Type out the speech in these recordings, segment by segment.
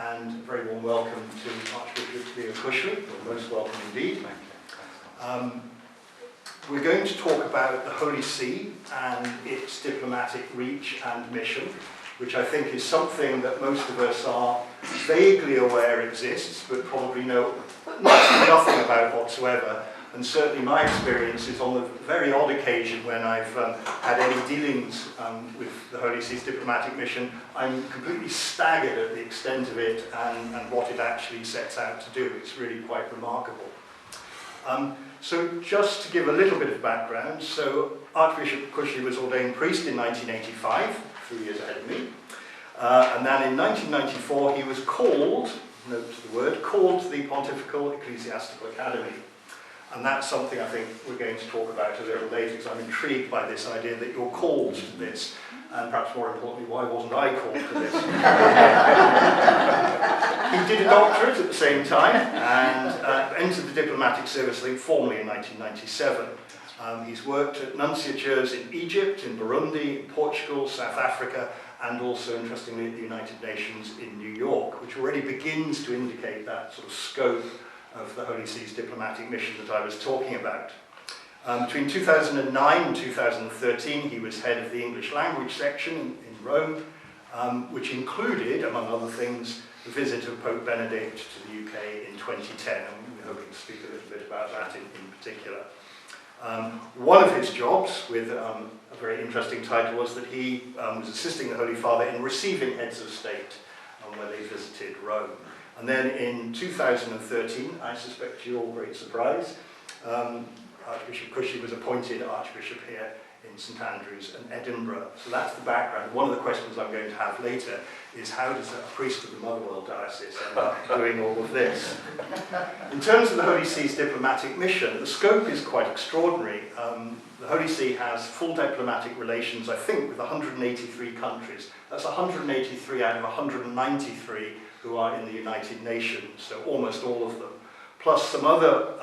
and a very warm welcome to Archbishop Leo Cushley. You're most welcome indeed. We're going to talk about the Holy See and its diplomatic reach and mission, which I think is something that most of us are vaguely aware exists, but probably know nothing about whatsoever. And certainly my experience is on the very odd occasion when I've had any dealings with the Holy See's diplomatic mission, I'm completely staggered at the extent of it and what it actually sets out to do. It's really quite remarkable. So just to give a little bit of background, so Archbishop Cushley was ordained priest in 1985, 3 years ahead of me. And then in 1994 he was called, note the word, called to the Pontifical Ecclesiastical Academy. And that's something I think we're going to talk about a little later, because I'm intrigued by this idea that you're called to this, and perhaps more importantly, why wasn't I called to this? He did a doctorate at the same time, and entered the diplomatic service, I think, formally in 1997. He's worked at nunciatures in Egypt, in Burundi, in Portugal, South Africa, and also, interestingly, at the United Nations in New York, which already begins to indicate that sort of scope of the Holy See's diplomatic mission that I was talking about. Between 2009 and 2013, he was head of the English language section in Rome, which included, among other things, the visit of Pope Benedict to the UK in 2010, and we're hoping to speak a little bit about that in particular. One of his jobs, with a very interesting title, was that he was assisting the Holy Father in receiving heads of state when they visited Rome. And then in 2013, I suspect to your great surprise, Archbishop Cushley was appointed Archbishop here in St Andrews and Edinburgh. So that's the background. One of the questions I'm going to have later is, how does a priest of the Motherwell Diocese end up doing all of this? In terms of the Holy See's diplomatic mission, the scope is quite extraordinary. The Holy See has full diplomatic relations, I think, with 183 countries. That's 183 out of 193 who are in the United Nations, so almost all of them, plus some other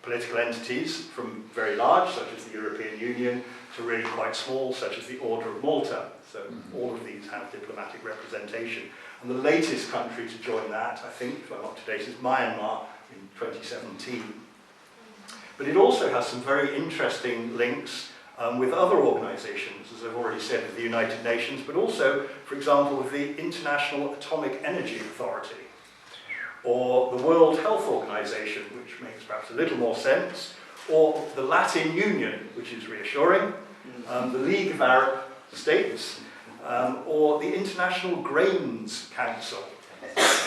political entities, from very large, such as the European Union, to really quite small, such as the Order of Malta. So all of these have diplomatic representation. And the latest country to join that, I think, if I'm up to date, is Myanmar in 2017. But it also has some very interesting links with other organisations, as I've already said, with the United Nations, but also, for example, with the International Atomic Energy Authority, or the World Health Organization, which makes perhaps a little more sense, or the Latin Union, which is reassuring, the League of Arab States, or the International Grains Council,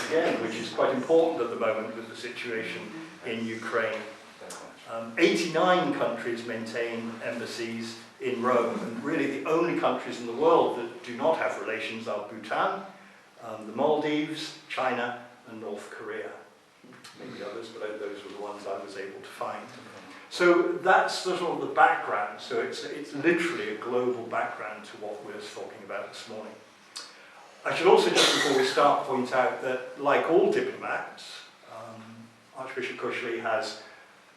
again, which is quite important at the moment with the situation in Ukraine. 89 countries maintain embassies in Rome, and really the only countries in the world that do not have relations are Bhutan, the Maldives, China, and North Korea. Maybe others, but those were the ones I was able to find. So that's sort of the background. So it's literally a global background to what we're talking about this morning. I should also, just before we start, point out that, like all diplomats, Archbishop Cushley has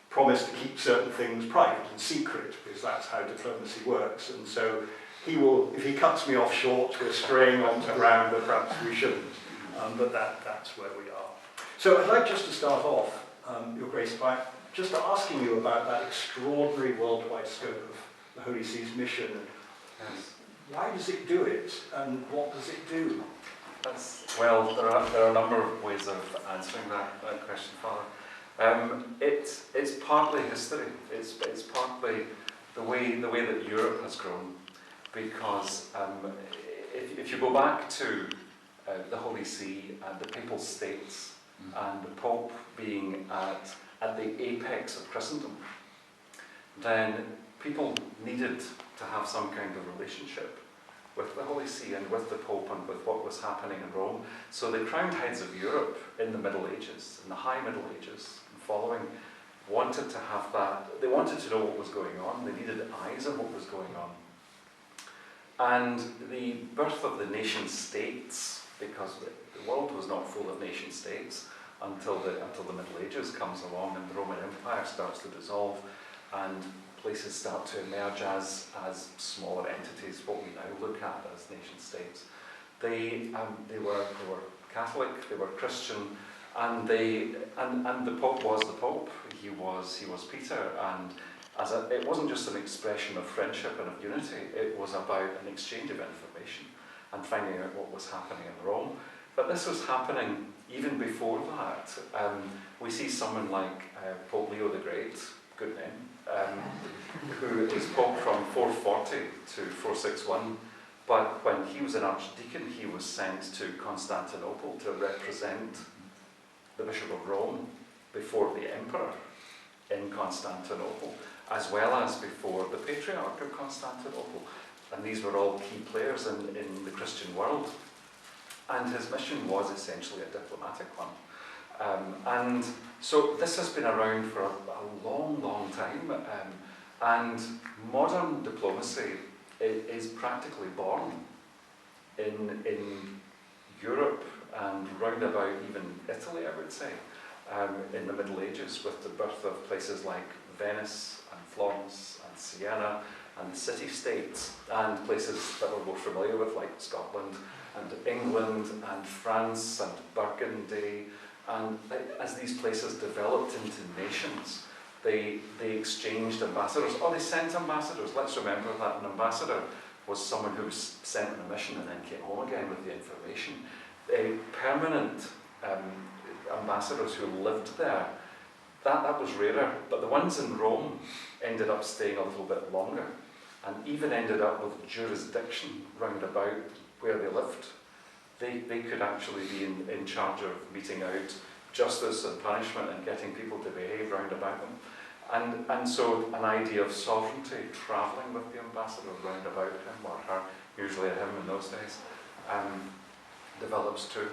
promised to keep certain things private and secret, because that's how diplomacy works. And so he will, if he cuts me off short, we're straying onto ground that perhaps we shouldn't. But that's where we are. So I'd like just to start off, Your Grace, by just asking you about that extraordinary worldwide scope of the Holy See's mission. Yes. Why does it do it, and what does it do? Well, there are a number of ways of answering that question, Father. It's partly history. It's partly the way that Europe has grown, because if you go back to the Holy See and the Papal States and the Pope being at the apex of Christendom, then people needed to have some kind of relationship with the Holy See and with the Pope and with what was happening in Rome. So the crowned heads of Europe in the Middle Ages, in the High Middle Ages, and following, wanted to have that. They wanted to know what was going on. They needed eyes on what was going on. And the birth of the nation states, because the world was not full of nation states until the Middle Ages comes along and the Roman Empire starts to dissolve and places start to emerge as smaller entities, what we now look at as nation states. They were Catholic, they were Christian, and the Pope was the Pope. He was Peter, and it wasn't just an expression of friendship and of unity. It was about an exchange of information and finding out what was happening in Rome. But this was happening even before that. We see someone like Pope Leo the Great, good name, who is Pope from 440 to 461. But when he was an archdeacon, he was sent to Constantinople to represent the Bishop of Rome before the Emperor in Constantinople, as well as before the Patriarch of Constantinople. And these were all key players in the Christian world. And his mission was essentially a diplomatic one. And so this has been around for a long, long time. And modern diplomacy is practically born in Europe and round about even Italy, I would say, in the Middle Ages, with the birth of places like Venice and Florence and Siena and the city-states, and places that we're more familiar with like Scotland and England and France and Burgundy. And as these places developed into nations, they exchanged ambassadors, or they sent ambassadors. Let's remember that an ambassador was someone who was sent on a mission and then came home again with the information. Permanent ambassadors who lived there, that was rarer, but the ones in Rome ended up staying a little bit longer, and even ended up with jurisdiction round about where they lived. They could actually be in charge of meting out justice and punishment and getting people to behave round about them. And so an idea of sovereignty, travelling with the ambassador round about him or her, usually a him in those days, develops too.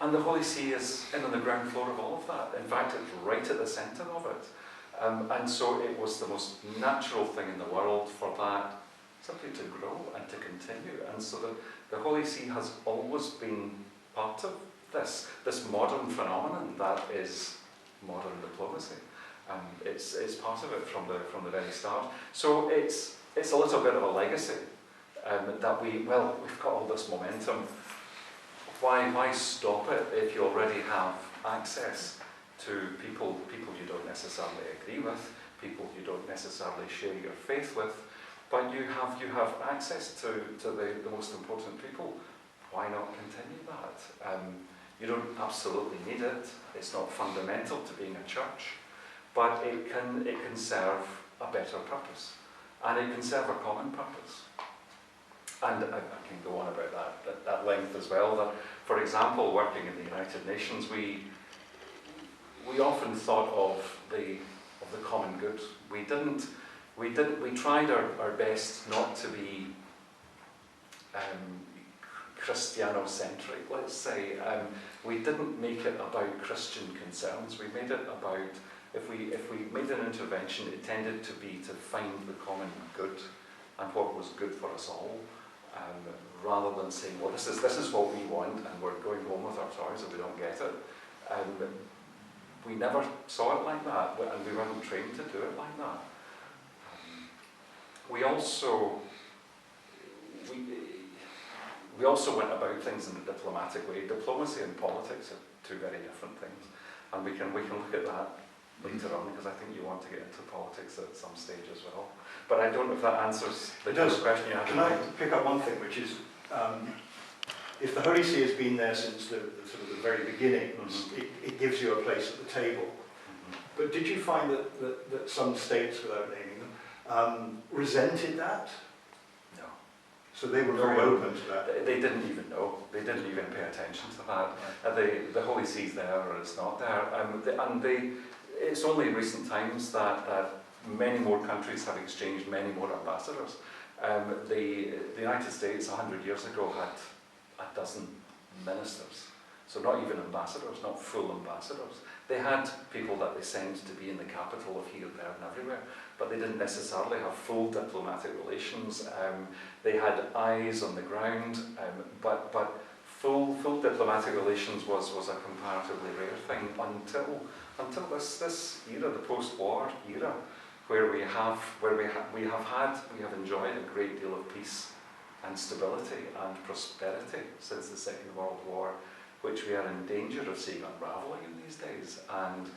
And the Holy See is in on the ground floor of all of that. In fact, it's right at the centre of it. And so it was the most natural thing in the world for that simply to grow and to continue. And so the Holy See has always been part of this modern phenomenon that is modern diplomacy. It's part of it from the very start. So it's a little bit of a legacy that we've got all this momentum. Why stop it if you already have access to people you don't necessarily agree with, people you don't necessarily share your faith with, but you have access to the most important people? Why not continue that? You don't absolutely need it. It's not fundamental to being a church, but it can serve a better purpose, and it can serve a common purpose. And I can go on about that at length as well. That, for example, working in the United Nations, we often thought of the common good. We tried our best not to be Christianocentric, let's say. We didn't make it about Christian concerns. We made it about, if we made an intervention, it tended to be to find the common good and what was good for us all. Rather than saying, well, this is what we want and we're going home with our toys if we don't get it. We never saw it like that, and we weren't trained to do it like that. We also went about things in a diplomatic way. Diplomacy and politics are two very different things, and we can look at that later on, because I think you want to get into politics at some stage as well. But I don't know if that answers the question you had. Can I pick up one thing, which is, if the Holy See has been there since the very beginning, it gives you a place at the table. But did you find that some states, without naming them, resented that? No. So they were very open to that? They didn't even know. They didn't even pay attention to that. The Holy See's there or it's not there. It's only in recent times that many more countries have exchanged many more ambassadors. The United States 100 years ago had a dozen ministers, so not even ambassadors, not full ambassadors. They had people that they sent to be in the capital of here, there and everywhere, but they didn't necessarily have full diplomatic relations. They had eyes on the ground, but full diplomatic relations was a comparatively rare thing until this era, the post-war era, where we have enjoyed a great deal of peace and stability and prosperity since the Second World War. which we are in danger of seeing unravelling in these days. And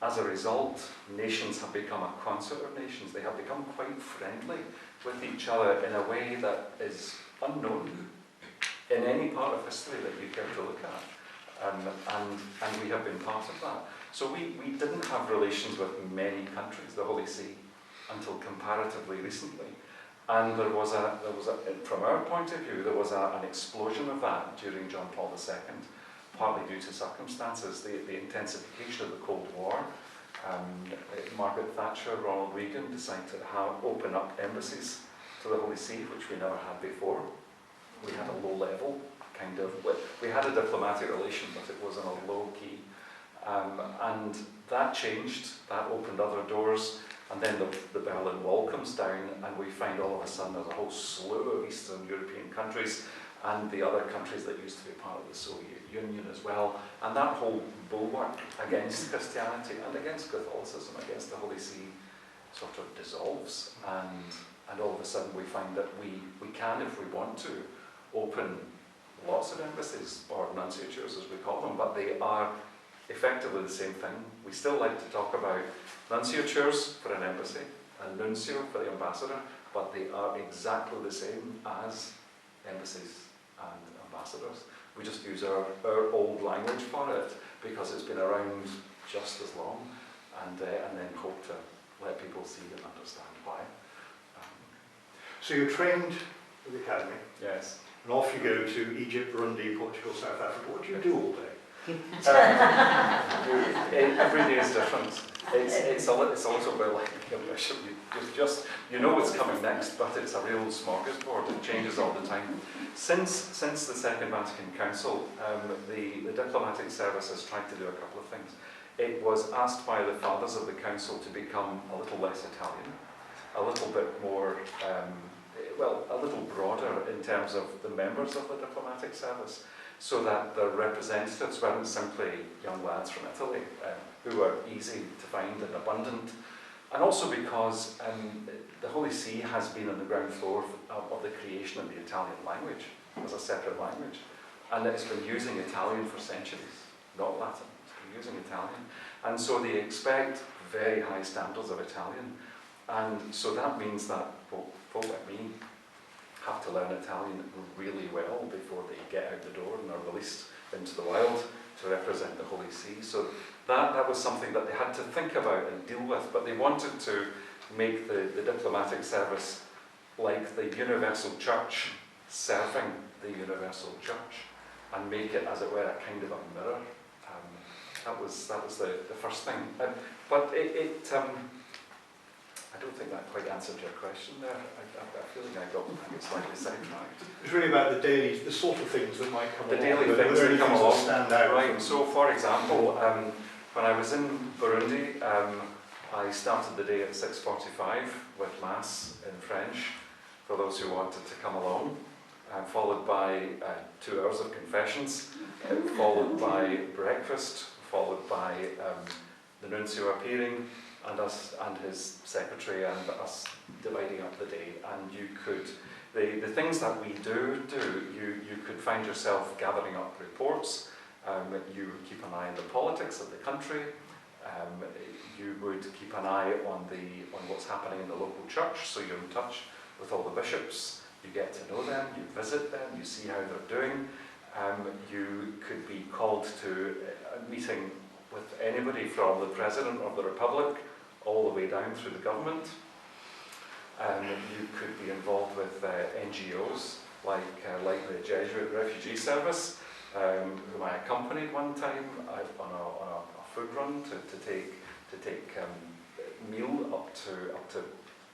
as a result, nations have become a concert of nations. They have become quite friendly with each other in a way that is unknown in any part of history that you care to look at. And we have been part of that. So we didn't have relations with many countries, the Holy See, until comparatively recently. And there was from our point of view, there was an explosion of that during John Paul II, partly due to circumstances, the intensification of the Cold War. Margaret Thatcher, Ronald Reagan decided to open up embassies to the Holy See, which we never had before. We had a low level, we had a diplomatic relation, but it was on a low key. And that changed, that opened other doors. And then the Berlin Wall comes down, and we find all of a sudden there's a whole slew of Eastern European countries and the other countries that used to be part of the Soviet Union as well. And that whole bulwark against Christianity and against Catholicism, against the Holy See, sort of dissolves. And all of a sudden we find that we can, if we want to, open lots of embassies, or nunciatures as we call them, but they are effectively the same thing. We still like to talk about nunciatures for an embassy, and nuncio for the ambassador, but they are exactly the same as embassies and ambassadors. We just use our old language for it because it's been around just as long, and then hope to let people see and understand why. So you're trained at the academy. Yes. And off you go to Egypt, Burundi, Portugal, South Africa. What do you do all day? Every day is different. It's a little bit like a bishop. You know what's coming next, but it's a real smorgasbord. It changes all the time. Since the Second Vatican Council, the diplomatic service has tried to do a couple of things. It was asked by the fathers of the council to become a little less Italian, a little bit more, a little broader in terms of the members of the diplomatic service, so that the representatives weren't simply young lads from Italy, who were easy to find and abundant, and also because the Holy See has been on the ground floor of the creation of the Italian language as a separate language, and it's been using Italian for centuries, not Latin. It's been using Italian, and so they expect very high standards of Italian, and so that means that folk like me have to learn Italian really well before they get out the door and are released into the wild to represent the Holy See. So that was something that they had to think about and deal with, but they wanted to make the diplomatic service like the universal church serving the universal church, and make it, as it were, a kind of a mirror. That was the first thing. But I don't think that quite answered your question there. I feel like I got slightly sidetracked. It's really about the sort of things that might come along. The daily things that come along. Stand out. Right, so for example, when I was in Burundi, I started the day at 6:45 with Mass in French, for those who wanted to come along, followed by 2 hours of confessions, followed by breakfast, followed by the nuncio appearing, and us and his secretary and us dividing up the day. And you could, the things that we do, you could find yourself gathering up reports. You would keep an eye on the politics of the country. You would keep an eye on what's happening in the local church, so you're in touch with all the bishops. You get to know them, you visit them, you see how they're doing. You could be called to a meeting with anybody from the President of the Republic all the way down through the government. You could be involved with NGOs like the Jesuit Refugee Service, whom I accompanied one time on a food run to take meal up to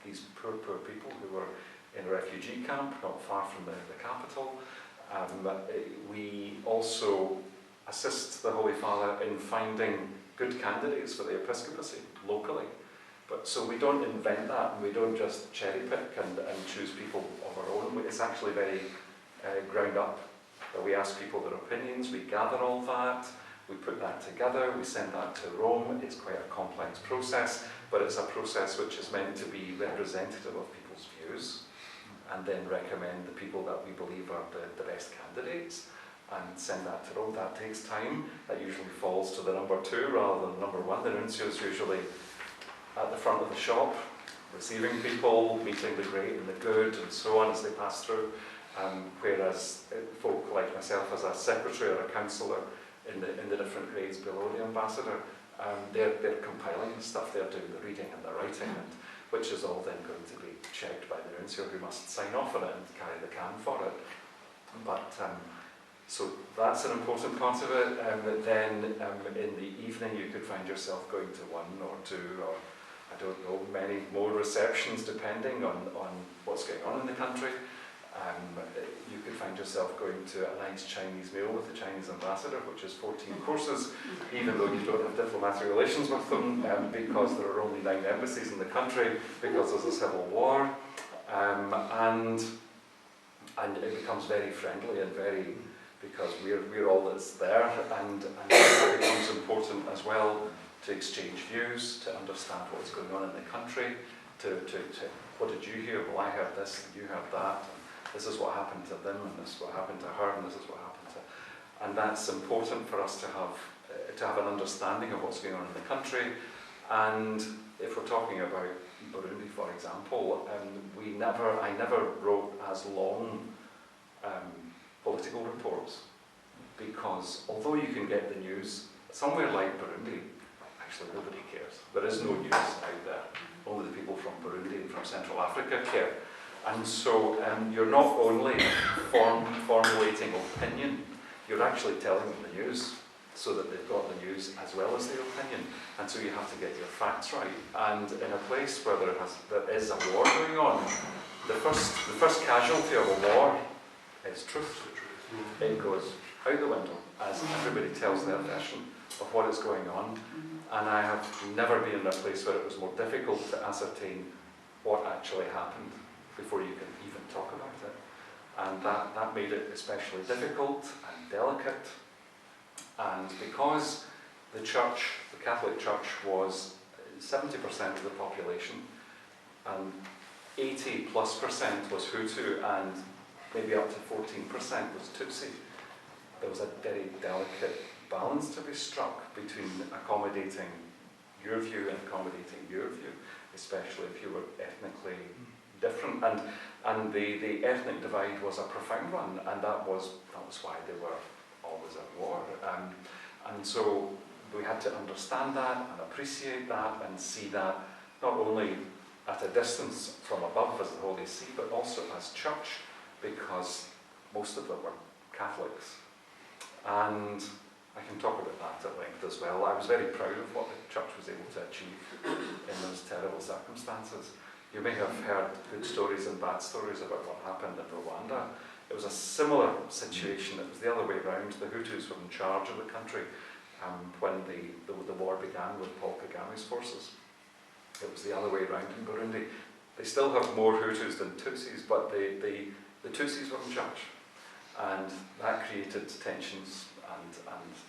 these poor people who were in a refugee camp not far from the capital. We also assist the Holy Father in finding good candidates for the episcopacy locally. But so we don't invent that, and we don't just cherry pick and choose people of our own. It's actually very ground up. We ask people their opinions, we gather all that, we put that together, we send that to Rome. It's quite a complex process, but it's a process which is meant to be representative of people's views, and then recommend the people that we believe are the best candidates. and send that to Rome. That takes time. That usually falls to the number 2 rather than number 1. The nuncio is usually at the front of the shop, receiving people, meeting the great and the good, and so on as they pass through. Whereas folk like myself as a secretary or a councillor in the different grades below the ambassador, they're compiling the stuff, they're doing the reading and the writing, and which is all then going to be checked by the nuncio, who must sign off on it and carry the can for it. But so that's an important part of it. Then in the evening you could find yourself going to 1 or 2 or I don't know, many more receptions depending on what's going on in the country. You could find yourself going to a nice Chinese meal with the Chinese ambassador, which is 14 courses, even though you don't have diplomatic relations with them, because there are only 9 embassies in the country, because there's a civil war, and it becomes very friendly and very, because we're all that's there, and it becomes important as well to exchange views, to understand what's going on in the country, to what did you hear? Well, I heard this, and you heard that. This is what happened to them, and this is what happened to her, and this is what happened to... And that's important for us to have an understanding of what's going on in the country. And if we're talking about Burundi, for example, I never wrote as long political reports, because although you can get the news, somewhere like Burundi, actually nobody cares. There is no news out there. Only the people from Burundi and from Central Africa care. And so you're not only formulating opinion, you're actually telling them the news, so that they've got the news as well as their opinion. And so you have to get your facts right. And in a place where there is a war going on, the first casualty of a war is truth. It goes out the window as everybody tells their version of what is going on. And I have never been in a place where it was more difficult to ascertain what actually happened before you can even talk about it. And that made it especially difficult and delicate. And because the church, the Catholic Church, was 70% of the population, and 80+% was Hutu, and maybe up to 14% was Tutsi, there was a very delicate balance to be struck between accommodating your view and accommodating your view, especially if you were ethnically different. And the ethnic divide was a profound one, and that was why they were always at war. And so we had to understand that and appreciate that and see that not only at a distance from above as the Holy See, but also as church, because most of them were Catholics. And I can talk about that at length as well. I was very proud of what the church was able to achieve in those terrible circumstances. You may have heard good stories and bad stories about what happened in Rwanda. It was a similar situation. It was the other way around. The Hutus were in charge of the country when the war began with Paul Kagame's forces. It was the other way around in Burundi. They still have more Hutus than Tutsis, but the Tutsis were in charge. And that created tensions, and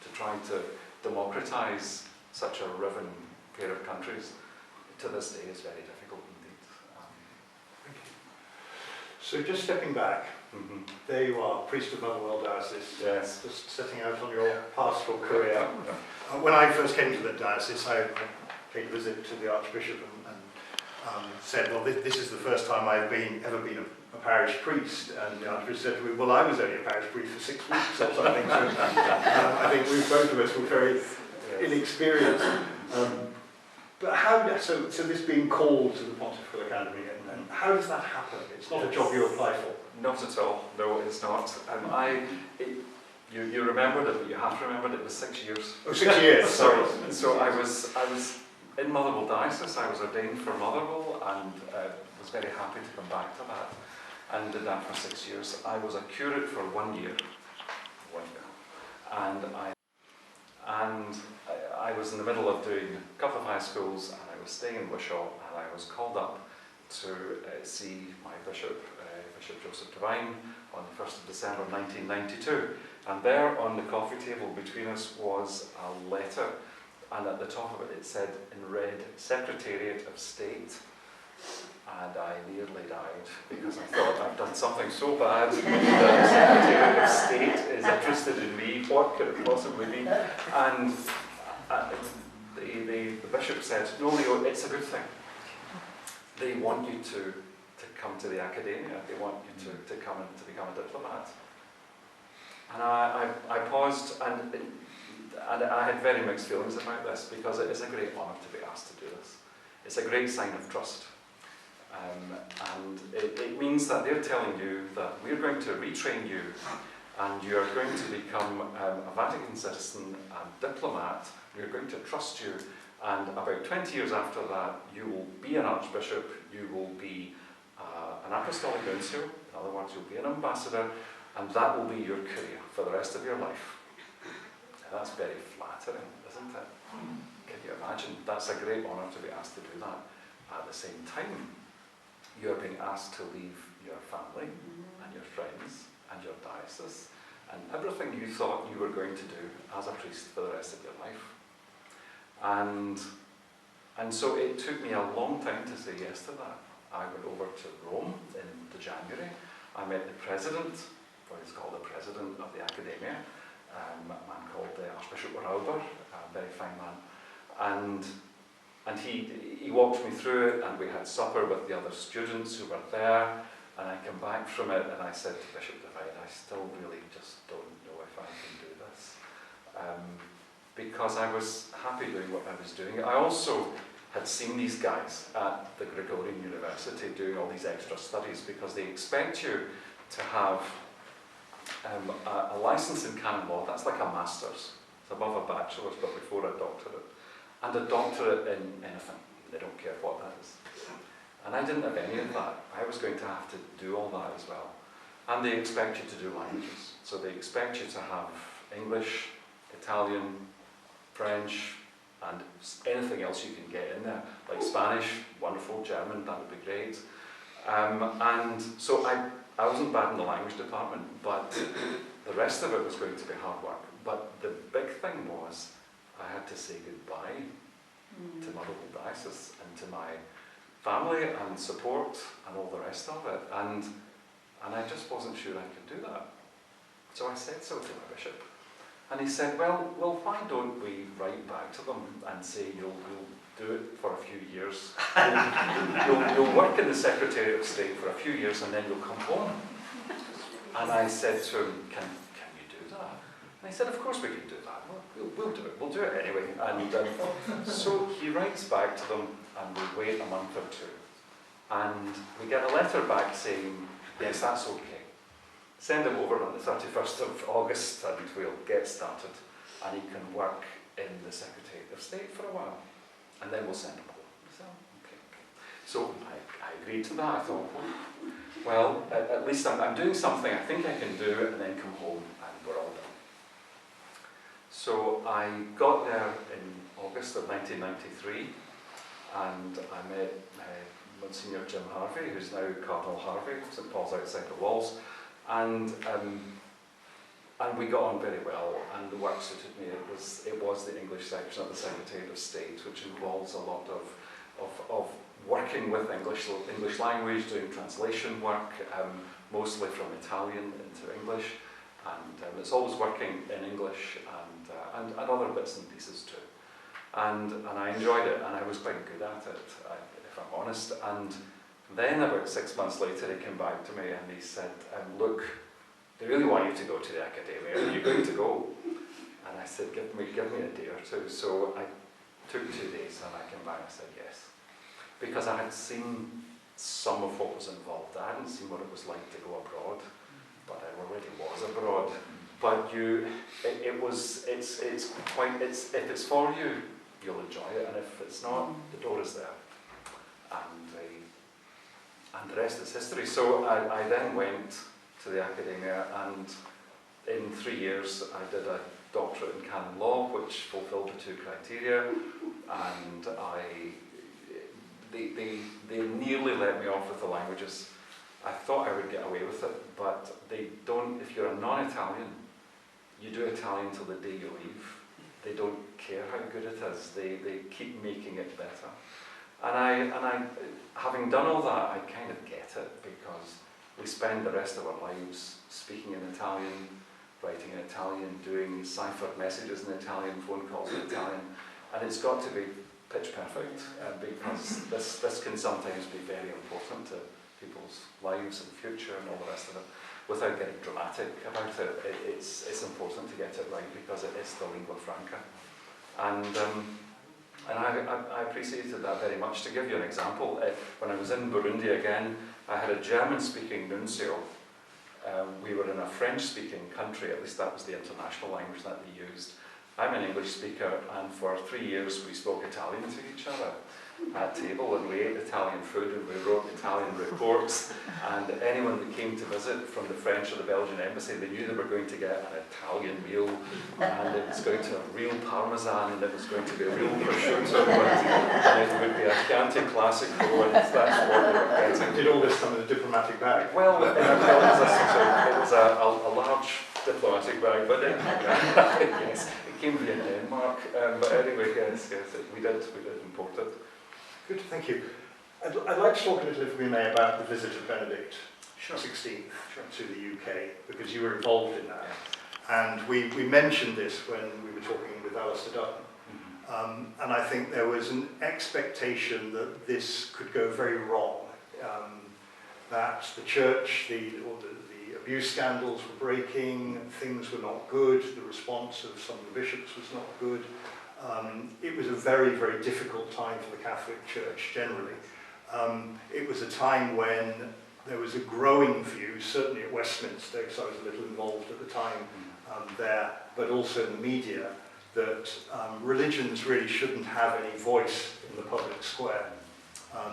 to try to democratise such a riven pair of countries to this day is very difficult indeed. Thank you. So just stepping back, there you are, priest of Motherwell Diocese, yes. Just setting out on your pastoral career. When I first came to the diocese, I paid a visit to the Archbishop and said, well, this is the first time I've ever been a parish priest. And the Archbishop said to me, well, I was only a parish priest for 6 weeks or something. So I think both of us were very inexperienced. But how, so this being called to the Pontifical Academy, and how does that happen? It's not a job you apply for. Not at all, no, it's not. You remembered it, but you have to remember it was 6 years. Oh, 6 years, sorry. So I was in Motherwell Diocese. I was ordained for Motherwell, and was very happy to come back to that, and did that for 6 years. I was a curate for 1 year, and I was in the middle of doing a couple of high schools, and I was staying in Wishaw, and I was called up to see my bishop, Bishop Joseph Devine, on the 1st of December 1992. And there on the coffee table between us was a letter, and at the top of it said in red, Secretariat of State. And I nearly died, because I thought I've done something so bad that the Secretary of State is interested what could it possibly be? And the bishop said, no, Leo, it's a good thing. They want you to come to the academia. They want you to come and to become a diplomat. And I paused, and I had very mixed feelings about this, because it is a great honour to be asked to do this. It's a great sign of trust. And it means that they're telling you that we're going to retrain you, and you're going to become a Vatican citizen and diplomat. We're going to trust you, and about 20 years after that, you will be an archbishop, you will be an apostolic nuncio, in other words, you'll be an ambassador, and that will be your career for the rest of your life. Now, that's very flattering, isn't it? Can you imagine? That's a great honour to be asked to do that. At the same time, you're being asked to leave your family and your friends and your diocese and everything you thought you were going to do as a priest for the rest of your life. And so it took me a long time to say yes to that. I went over to Rome in January. I met the president, or he's called the president of the Academia, a man called Archbishop Leo, a very fine man. And he walked me through it, and we had supper with the other students who were there, and I came back from it and I said to Bishop Divide, I still really just don't know if I can do this. Because I was happy doing what I was doing. I also had seen these guys at the Gregorian University doing all these extra studies, because they expect you to have a license in canon law. That's like a master's. It's above a bachelor's, but before a doctorate. And a doctorate in anything. They don't care what that is. And I didn't have any of that. I was going to have to do all that as well. And they expect you to do languages. So they expect you to have English, Italian, French, and anything else you can get in there. Like Spanish, wonderful, German, that would be great. And so I wasn't bad in the language department, but the rest of it was going to be hard work. But the big thing was, I had to say goodbye to my local diocese and to my family and support and all the rest of it. And I just wasn't sure I could do that. So I said so to my bishop. And he said, well, why don't we write back to them and say you'll do it for a few years. You'll work in the Secretary of State for a few years and then you'll come home. And I said to him, can you do that? And he said, of course we can do that. We'll do it. We'll do it anyway. And so he writes back to them, and we wait a month or two. And we get a letter back saying, yes, that's okay. Send him over on the 31st of August and we'll get started. And he can work in the Secretary of State for a while. And then we'll send him home. So, okay. So I agreed to that. I thought, well, at least I'm doing something I think I can do, and then come home and we're all done. So I got there in August of 1993, and I met Monsignor Jim Harvey, who's now Cardinal Harvey, St Paul's outside the walls, and we got on very well, and the work suited me. It was the English section of the Secretary of State, which involves a lot of working with English language, doing translation work, mostly from Italian into English, and it's always working in English and other bits and pieces too. And I enjoyed it, and I was quite good at it, if I'm honest. And then about 6 months later, he came back to me and he said, look, they really want you to go to the academia. Are you going to go? And I said, give me a day or two. So I took 2 days and I came back and I said yes. Because I had seen some of what was involved. I hadn't seen what it was like to go abroad, but I already was abroad. But if it's for you, you'll enjoy it, and if it's not, the door is there. And the rest is history. So I then went to the academia, and in 3 years I did a doctorate in canon law, which fulfilled the 2 criteria, and they nearly let me off with the languages. I thought I would get away with it, but they don't. If you're a non-Italian, you do Italian till the day you leave. They don't care how good it is. They keep making it better. And I, having done all that, I kind of get it, because we spend the rest of our lives speaking in Italian, writing in Italian, doing ciphered messages in Italian, phone calls in Italian, and it's got to be pitch perfect because this can sometimes be very important to people's lives and future and all the rest of it. Without getting dramatic about it, it's important to get it right because it is the lingua franca. And I appreciated that very much. To give you an example, when I was in Burundi again, I had a German-speaking nuncio. We were in a French-speaking country, at least that was the international language that they used. I'm an English speaker, and for 3 years we spoke Italian to each other at table, and we ate Italian food and we wrote Italian reports, and anyone that came to visit from the French or the Belgian embassy, they knew they were going to get an Italian meal, and it was going to have real parmesan, and it was going to be a real prosciutto, and it would be a Chianti Classico, and that's what they were getting. Did all this come in a diplomatic bag? Well, it was a large diplomatic bag, but yes, it came via Denmark. But anyway, yes, we did import it. Good, thank you. I'd like to talk a little, if we may, about the visit of Benedict XVI to the UK, because you were involved in that. And we mentioned this when we were talking with Alistair Dutton. And I think there was an expectation that this could go very wrong, that the church, the abuse scandals were breaking, things were not good, the response of some of the bishops was not good. It was a very, very difficult time for the Catholic Church generally. It was a time when there was a growing view, certainly at Westminster, because I was a little involved at the time there, but also in the media, that religions really shouldn't have any voice in the public square,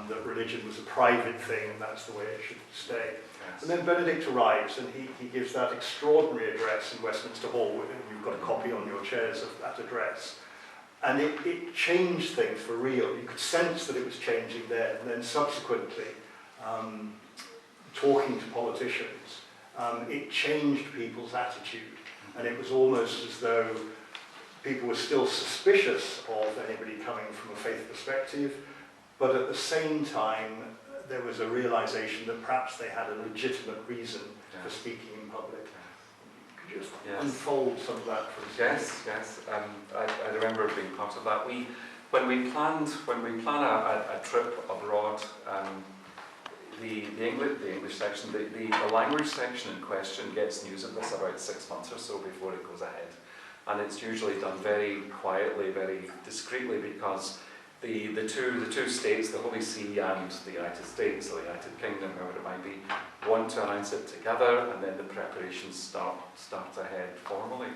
that religion was a private thing and that's the way it should stay. Yes. And then Benedict arrives and he gives that extraordinary address in Westminster Hall, and you've got a copy on your chairs of that address. And it changed things for real. You could sense that it was changing there. And then subsequently, talking to politicians, it changed people's attitude. And it was almost as though people were still suspicious of anybody coming from a faith perspective, but at the same time, there was a realization that perhaps they had a legitimate reason for speaking in public. Could you just unfold some of that for us? Yes. I remember being part of that. When we plan a trip abroad, the English section, the language section in question gets news of this about 6 months or so before it goes ahead, and it's usually done very quietly, very discreetly, because the two states, the Holy See and the United States, or the United Kingdom, however it might be, want to announce it together, and then the preparations start ahead formally.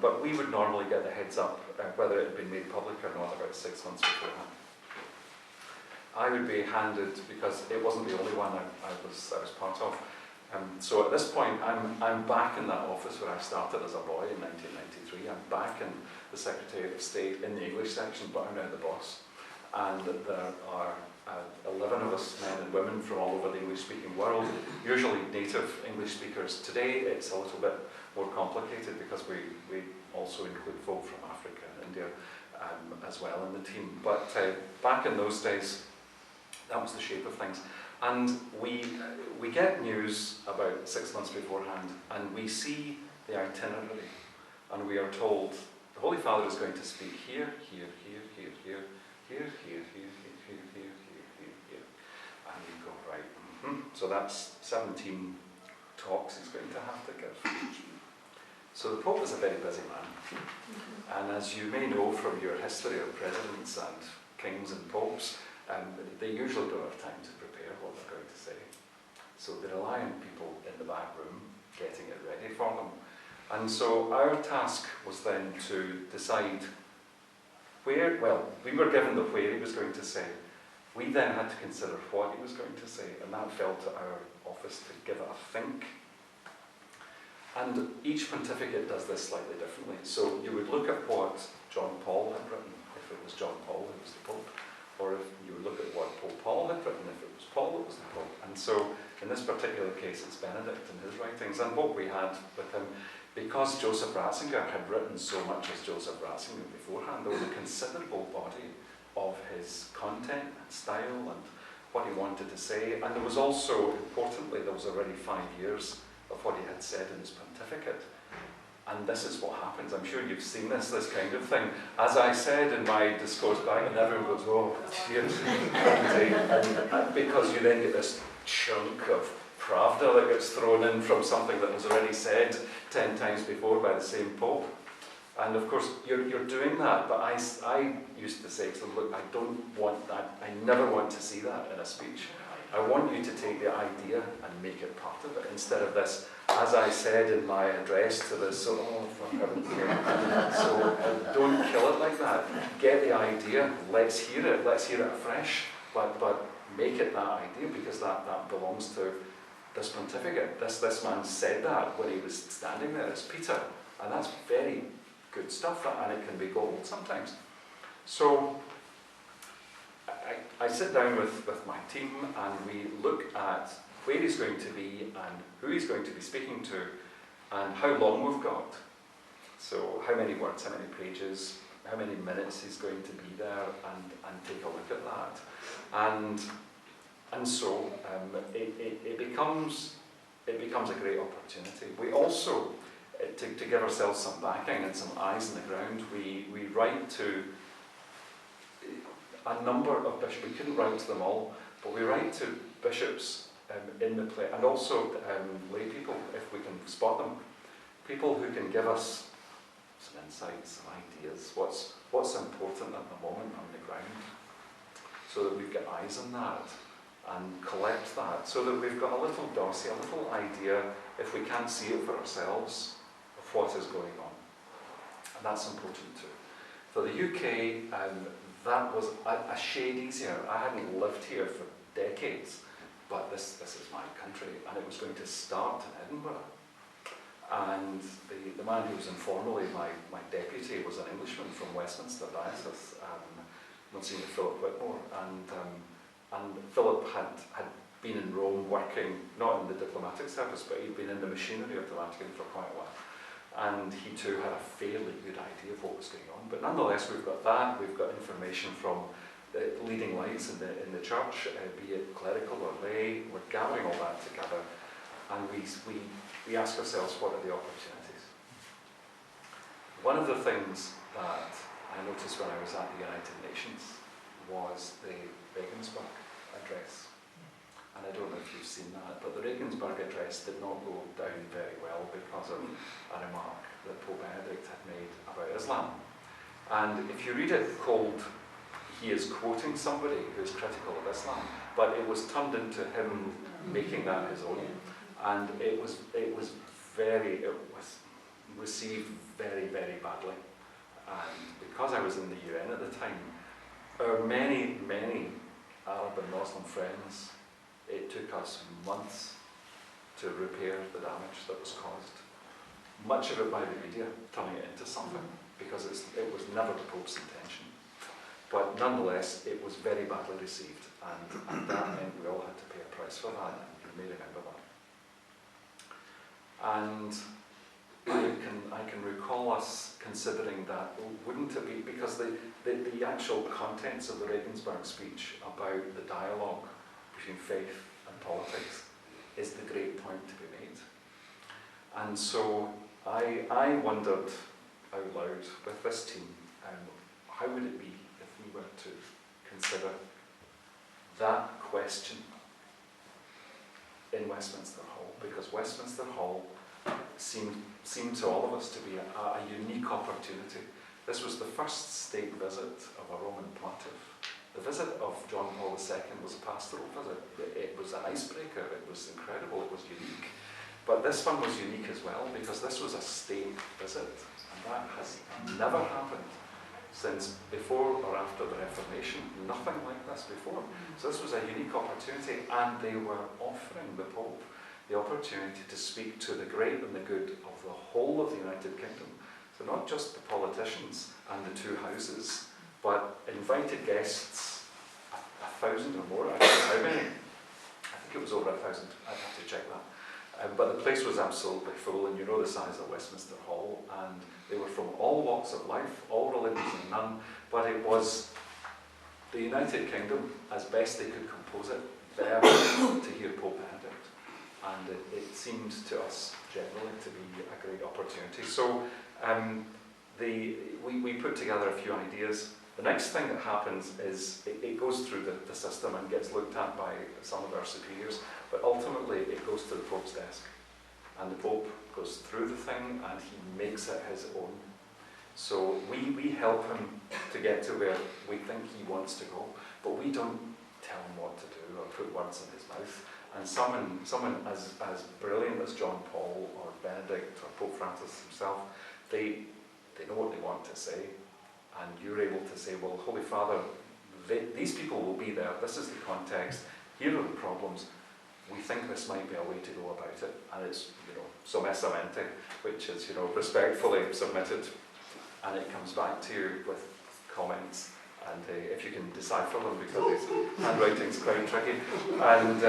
But we would normally get the heads up, whether it had been made public or not, about 6 months beforehand. I would be handed, because it wasn't the only one I was part of. So at this point, I'm back in that office where I started as a boy in 1993. I'm back in the Secretary of State in the English section, but I'm now the boss. And there are 11 of us, men and women, from all over the English-speaking world, usually native English speakers. Today, it's a little bit more complicated because we also include folk from Africa and India as well in the team. But back in those days, that was the shape of things. And we get news about 6 months beforehand, and we see the itinerary, and we are told the Holy Father is going to speak here, here, here, here, here, here, here, here, here, here, here, here, and we go, right. So that's 17 talks he's going to have to give. So the Pope is a very busy man, and as you may know from your history of presidents and kings and popes, they usually don't have time to prepare what they're going to say. So they rely on people in the back room getting it ready for them. And so our task was then to decide where, well, we were given the where he was going to say. We then had to consider what he was going to say, and that fell to our office to give it a think. And each pontificate does this slightly differently. So you would look at what John Paul had written, if it was John Paul who was the Pope, or if you would look at what Pope Paul had written, if it was Paul that was the Pope. And so in this particular case, it's Benedict and his writings. And what we had with him, because Joseph Ratzinger had written so much as Joseph Ratzinger beforehand, there was a considerable body of his content and style and what he wanted to say. And there was also, importantly, there was already 5 years of what he had said in his pontificate. And this is what happens. I'm sure you've seen this kind of thing. As I said in my discourse back, and everyone goes, oh, cheers. and because you then get this chunk of pravda that gets thrown in from something that was already said 10 times before by the same Pope. And of course, you're doing that, but I used to say, so look, I don't want that, I never want to see that in a speech. I want you to take the idea and make it part of it, instead of this, as I said in my address to this, so, oh, for heaven's sake. So don't kill it like that. Get the idea, let's hear it afresh, but make it that idea, because that belongs to this pontificate. This man said that when he was standing there as Peter, and that's very good stuff, and it can be gold sometimes. So I sit down with my team, and we look at where he's going to be and who he's going to be speaking to and how long we've got. So how many words, how many pages, how many minutes he's going to be there, and take a look at that. And so it becomes a great opportunity. We also, to give ourselves some backing and some eyes on the ground, we write to a number of bishops. We couldn't write to them all, but we write to bishops in the place, and also lay people, if we can spot them. People who can give us some insights, some ideas, what's important at the moment on the ground, so that we've got eyes on that, and collect that, so that we've got a little dossier, a little idea, if we can't see it for ourselves, of what is going on. And that's important too. For the UK, that was a shade easier. I hadn't lived here for decades, but this is my country, and it was going to start in Edinburgh. And the man who was informally my deputy was an Englishman from Westminster Diocese, Monsignor Philip Whitmore, and Philip had been in Rome working, not in the diplomatic service, but he'd been in the machinery of the Vatican for quite a while. And he too had a fairly good idea of what was going on. But nonetheless, we've got that. We've got information from the leading lights in the church, be it clerical or lay. We're gathering all that together, and we ask ourselves, what are the opportunities? One of the things that I noticed when I was at the United Nations was the Regensburg address. And I don't know if you've seen that, but the Regensburg address did not go down very well because of a remark that Pope Benedict had made about Islam. And if you read it cold, he is quoting somebody who is critical of Islam, but it was turned into him making that his own. And it was received very, very badly. And because I was in the UN at the time, our many Arab and Muslim friends, it took us months to repair the damage that was caused. Much of it by the media, turning it into something, because it was never the Pope's intention. But nonetheless, it was very badly received, and that meant we all had to pay a price for that, and you may remember that. And I can recall us considering that, wouldn't it be, because the actual contents of the Regensburg speech about the dialogue between faith and politics is the great point to be made. And so I wondered out loud with this team, how would it be if we were to consider that question in Westminster Hall, because Westminster Hall seemed to all of us to be a unique opportunity. This was the first state visit of a Roman pontiff. The visit of John Paul II was a pastoral visit. It was an icebreaker, it was incredible, it was unique. But this one was unique as well, because this was a state visit, and that has never happened since before or after the Reformation. Nothing like this before. So this was a unique opportunity, and they were offering the Pope the opportunity to speak to the great and the good of the whole of the United Kingdom. So not just the politicians and the two houses, but invited guests, 1,000 or more. I don't know how many. I think it was over 1,000. I'd have to check that. But the place was absolutely full, and you know the size of Westminster Hall, and they were from all walks of life, all religions and none, but it was the United Kingdom, as best they could compose it, there to hear Pope Benedict. And it seemed to us generally to be a great opportunity. So we put together a few ideas. The next thing that happens is it goes through the system and gets looked at by some of our superiors, but ultimately it goes to the Pope's desk. And the Pope goes through the thing and he makes it his own. So we help him to get to where we think he wants to go, but we don't tell him what to do or put words in his mouth. And someone as brilliant as John Paul or Benedict or Pope Francis himself, they know what they want to say, and you're able to say, well, Holy Father, these people will be there, this is the context, here are the problems, we think this might be a way to go about it, and it's, sommessamente, which is, respectfully submitted, and it comes back to you with comments, and if you can decipher them, because his handwriting's quite tricky, and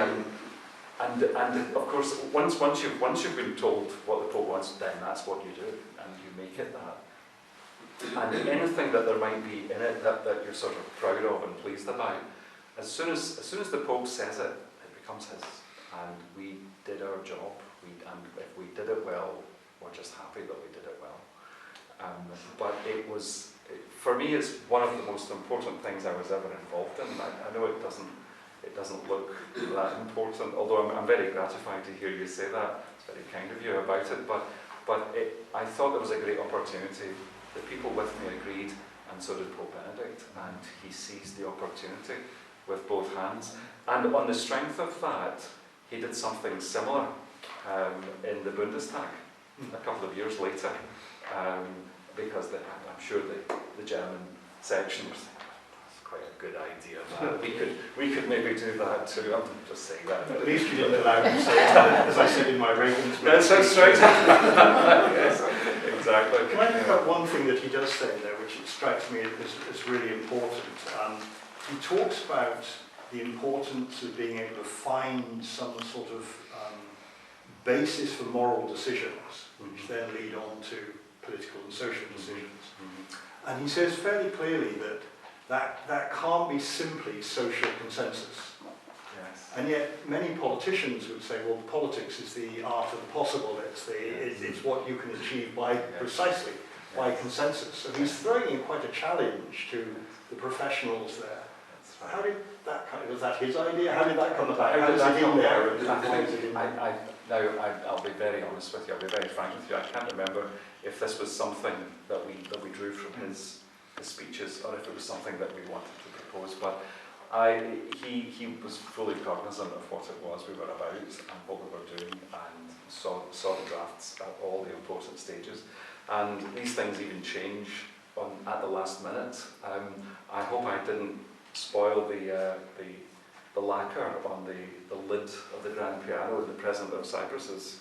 of course, once you've been told what the Pope wants, then that's what you do, and you make it that. And anything that there might be in it that you're sort of proud of and pleased about, as soon as the Pope says it, it becomes his. And we did our job, and if we did it well, we're just happy that we did it well. But for me, it's one of the most important things I was ever involved in. I know it doesn't look that important, although I'm very gratified to hear you say that. It's very kind of you about it, but I thought it was a great opportunity. The people with me agreed, and so did Pope Benedict, and he seized the opportunity with both hands. And on the strength of that, he did something similar in the Bundestag a couple of years later, because I'm sure the German section was thinking, that's quite a good idea, that we could maybe do that too. I'm just saying that. At least you didn't allow me to say it, as I said in my Reagan speech. That's right. Yes, exactly. Can I pick up one thing that he does say there, which strikes me as really important? He talks about the importance of being able to find some sort of basis for moral decisions, which then lead on to political and social decisions. And he says fairly clearly that can't be simply social consensus. Yes. And yet many politicians would say, well, politics is the art of the possible, it's what you can achieve precisely by consensus. So he's throwing in quite a challenge to the professionals there. Right. How did that was that his idea? How did that come about? How did that come there? I'll be very honest with you, I'll be very frank with you. I can't remember if this was something that we drew from his speeches, or if it was something that we wanted to propose, but he was fully cognizant of what it was we were about and what we were doing, and saw the drafts at all the important stages. And these things even change at the last minute. I hope I didn't spoil the lacquer on the lid of the grand piano in the President of Cyprus's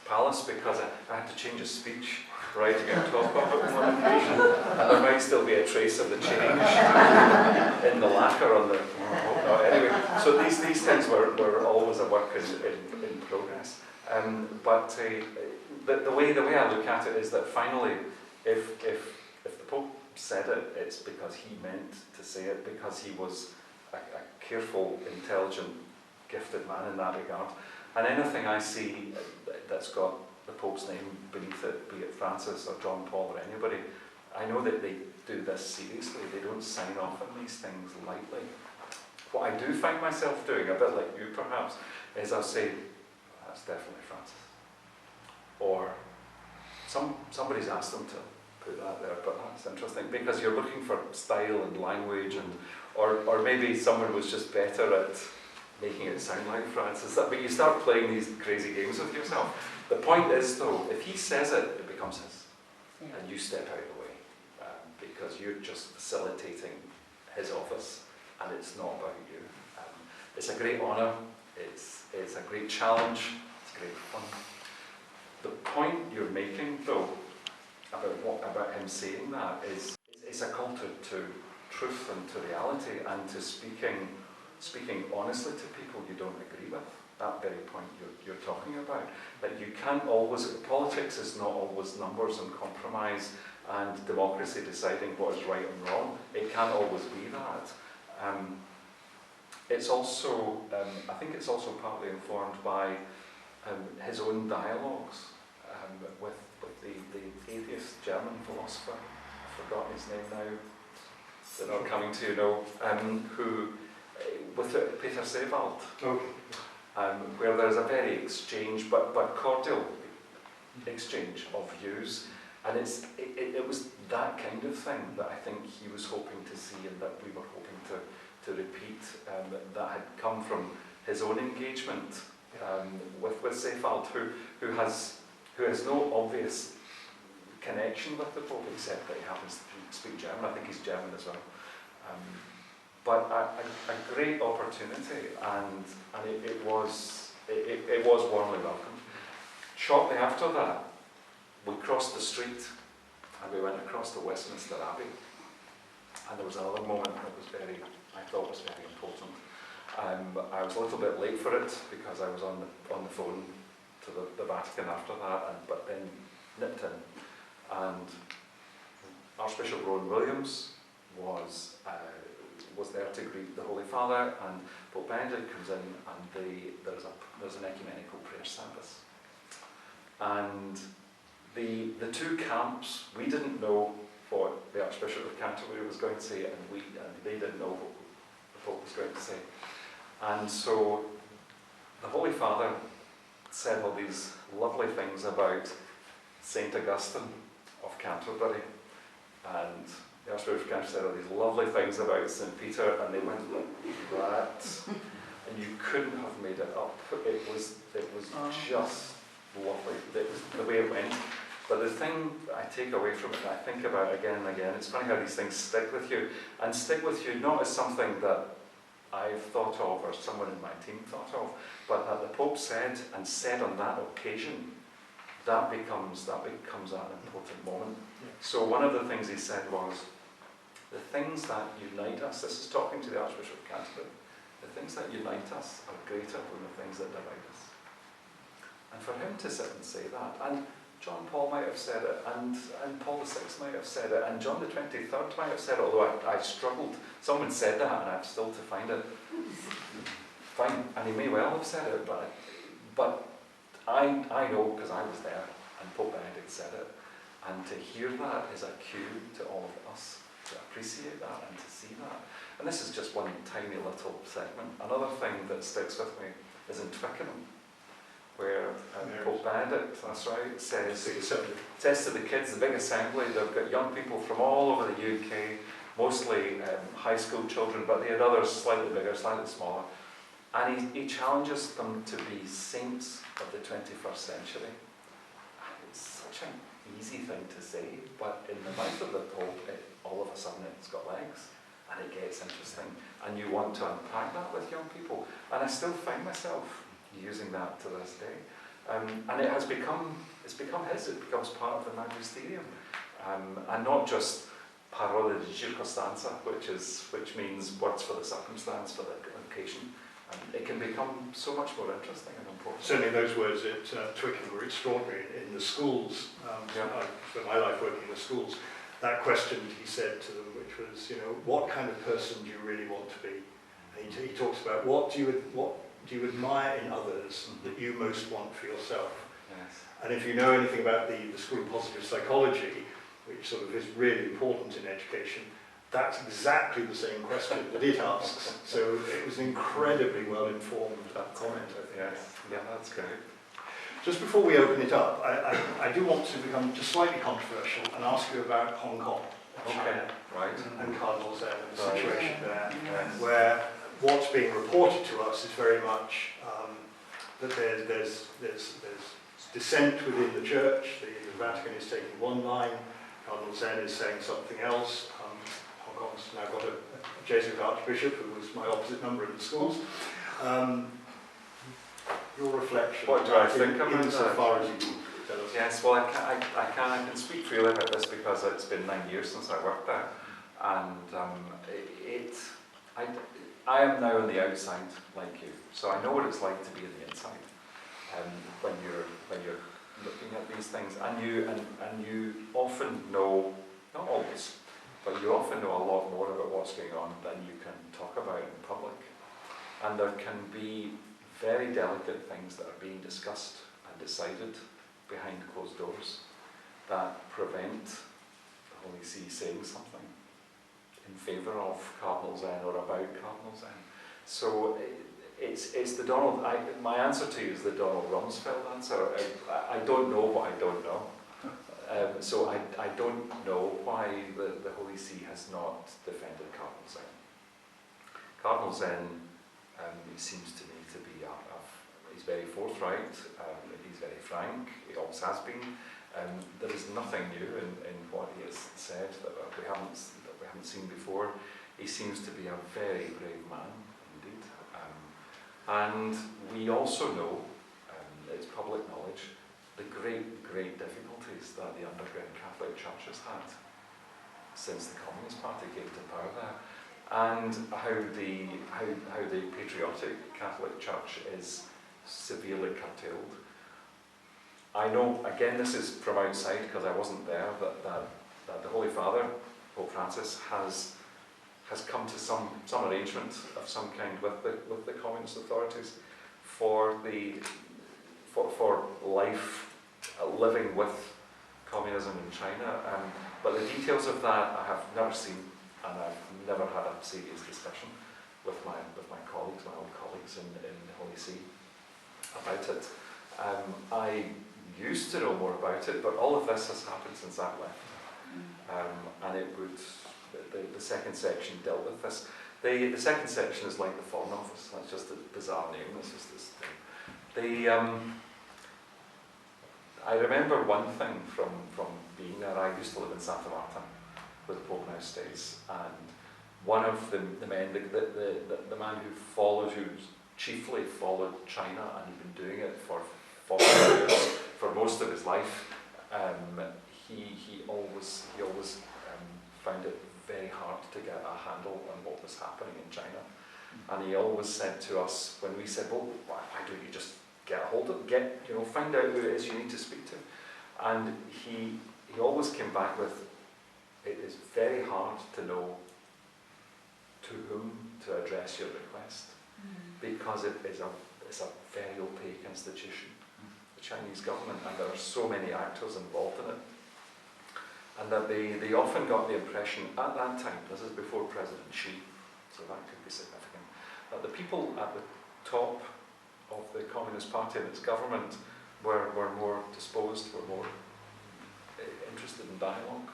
palace, because I had to change a speech writing on top of it on one occasion, and there might still be a trace of the change in the lacquer on the. Anyway, so these things were always a work in progress. But the way I look at it is that finally, if the Pope said it, it's because he meant to say it, because he was a careful, intelligent, gifted man in that regard. And anything I see that's got the Pope's name beneath it, be it Francis or John Paul or anybody, I know that they do this seriously. They don't sign off on these things lightly. What I do find myself doing, a bit like you perhaps, is I'll say, that's definitely Francis. Or somebody's asked them to put that there, but that's interesting, because you're looking for style and language, and or maybe someone was just better at making it sound like Francis. But you start playing these crazy games with yourself. The point is, though, if he says it, it becomes his, and you step out of the way, because you're just facilitating his office, and it's not about you. It's a great honour. It's a great challenge. It's great fun. The point you're making, though, about him saying that is it's a call to truth and to reality, and to speaking honestly to people you don't agree with. That very point you're talking about. That you can't always, politics is not always numbers and compromise and democracy deciding what is right and wrong. It can't always be that. It's also, I think it's also partly informed by his own dialogues with the atheist German philosopher, I've forgotten his name now, they're not coming to you know, who, with Peter Seewald, where there's a very exchange, but cordial exchange of views, and it was that kind of thing that I think he was hoping to see, and that we were hoping to repeat, that had come from his own engagement with Seefeld, who has no obvious connection with the Pope, except that he happens to speak German. I think he's German as well. But a great opportunity, and it was warmly welcomed. Shortly after that, we crossed the street and we went across to Westminster Abbey, and there was another moment that I thought was very important. I was a little bit late for it because I was on the phone to the Vatican after that, but then nipped in, and Archbishop Rowan Williams was there to greet the Holy Father, and Pope Benedict comes in, and there's an ecumenical prayer service. And the two camps, we didn't know what the Archbishop of Canterbury was going to say, and they didn't know what the Pope was going to say. And so the Holy Father said all these lovely things about St. Augustine of Canterbury, and the Archbishop of Canterbury said all these lovely things about St. Peter, and they went like that, and you couldn't have made it up. It was just lovely. It was the way it went. But the thing I take away from it, and I think about again and again, it's funny how these things stick with you, and stick with you not as something that I've thought of or someone in my team thought of, but that the Pope said on that occasion, that becomes an important moment. So one of the things he said was, the things that unite us, this is talking to the Archbishop of Canterbury, the things that unite us are greater than the things that divide us. And for him to sit and say that, and John Paul might have said it, and Paul VI might have said it, and John the 23rd might have said it, although I struggled. Someone said that, and I have still to find it. Fine, and he may well have said it, but I know, because I was there, and Pope Benedict said it, and to hear that is a cue to all of us to appreciate that and to see that. And this is just one tiny little segment. Another thing that sticks with me is in Twickenham, where Pope Benedict, that's right, says to the kids, the big assembly, they've got young people from all over the UK, mostly high school children, but they had others slightly bigger, slightly smaller, and he challenges them to be saints of the 21st century. And it's such an easy thing to say, but in the mouth of the Pope, all of a sudden it's got legs, and it gets interesting, and you want to unpack that with young people. And I still find myself using that to this day, and it becomes part of the magisterium, and not just parole di circostanza, which means words for the circumstance, for the occasion. It can become so much more interesting and important. Certainly those words at Twickenham were extraordinary in the schools. I spent my life working in the schools. That question he said to them, which was, what kind of person do you really want to be? And he talks about what do you admire in others that you most want for yourself? Yes. And if you know anything about the School of Positive Psychology, which sort of is really important in education, that's exactly the same question that it asks. So it was an incredibly well-informed comment, I think. Yes, yeah, that's great. Just before we open it up, I do want to become just slightly controversial and ask you about Hong Kong, China, right, and Cardinal Zen and the situation there, where what's being reported to us is very much that there's dissent within the church. The Vatican is taking one line, Cardinal Zen is saying something else. Hong Kong's now got a Jesuit Archbishop who was my opposite number in the schools. Your reflection. What do I think about that? Insofar as you can tell us. Yes, well, I can speak freely about this because it's been 9 years since I worked there, and I am now on the outside like you, so I know what it's like to be on the inside. When you're looking at these things, and you often know, not always, but you often know a lot more about what's going on than you can talk about in public, and there can be very delicate things that are being discussed and decided behind closed doors that prevent the Holy See saying something in favour of Cardinal Zen or about Cardinal Zen. So it's the Donald. My answer to you is the Donald Rumsfeld answer. I don't know what I don't know. So I don't know why the Holy See has not defended Cardinal Zen. Cardinal Zen, it seems to me to be he's very forthright. He's very frank. He always has been. There is nothing new in what he has said that we haven't seen before. He seems to be a very brave man indeed. And we also know, it's public knowledge, the great difficulties that the underground Catholic Church has had since the Communist Party came to power there, and how the patriotic Catholic Church is severely curtailed. I know, again, this is from outside because I wasn't there, that the Holy Father, Pope Francis, has come to some arrangement of some kind with the communist authorities for life living with communism in China. But the details of that I have never seen, and I've never had a serious discussion with my colleagues, my old colleagues in the Holy See about it. I used to know more about it, but all of this has happened since I've left. And it would, the second section dealt with this. The second section is like the Foreign Office. That's just a bizarre name. It's just this thing. I remember one thing from being there. I used to live in Santa Marta, where the Pope now stays, and one of the men, the man who chiefly followed China, and he'd been doing it for 40 years, for most of his life. He always found it very hard to get a handle on what was happening in China, and he always said to us when we said, "Well, why don't you just get a hold of, find out who it is you need to speak to?" And he always came back with, "It is very hard to know to whom to address your request, because it's a very opaque institution, the Chinese government, and there are so many actors involved in it." And that they often got the impression at that time, this is before President Xi, so that could be significant, that the people at the top of the Communist Party and its government were more disposed, were more interested in dialogue,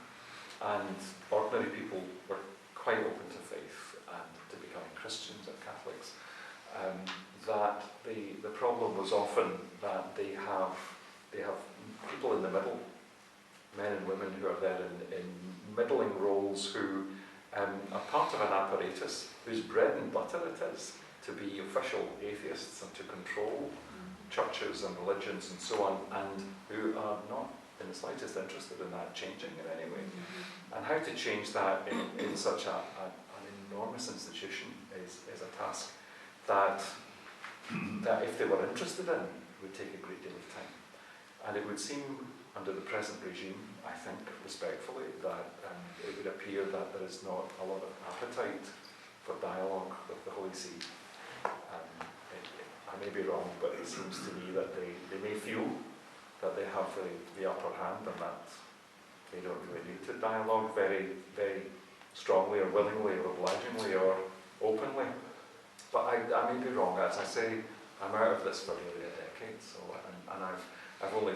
and ordinary people were quite open to faith and to becoming Christians and Catholics. That the problem was often that they have people in the middle, men and women who are there in middling roles, who are part of an apparatus whose bread and butter it is to be official atheists and to control churches and religions and so on, and who are not in the slightest interested in that changing in any way. And how to change that in such an enormous institution is a task that if they were interested in, would take a great deal of time. And it would seem, under the present regime, I think, respectfully, that it would appear that there is not a lot of appetite for dialogue with the Holy See. I may be wrong, but it seems to me that they may feel that they have the upper hand, and that they don't really need to dialogue very, very strongly or willingly or obligingly or openly. But I may be wrong. As I say, I'm out of this for nearly a decade, so and I've only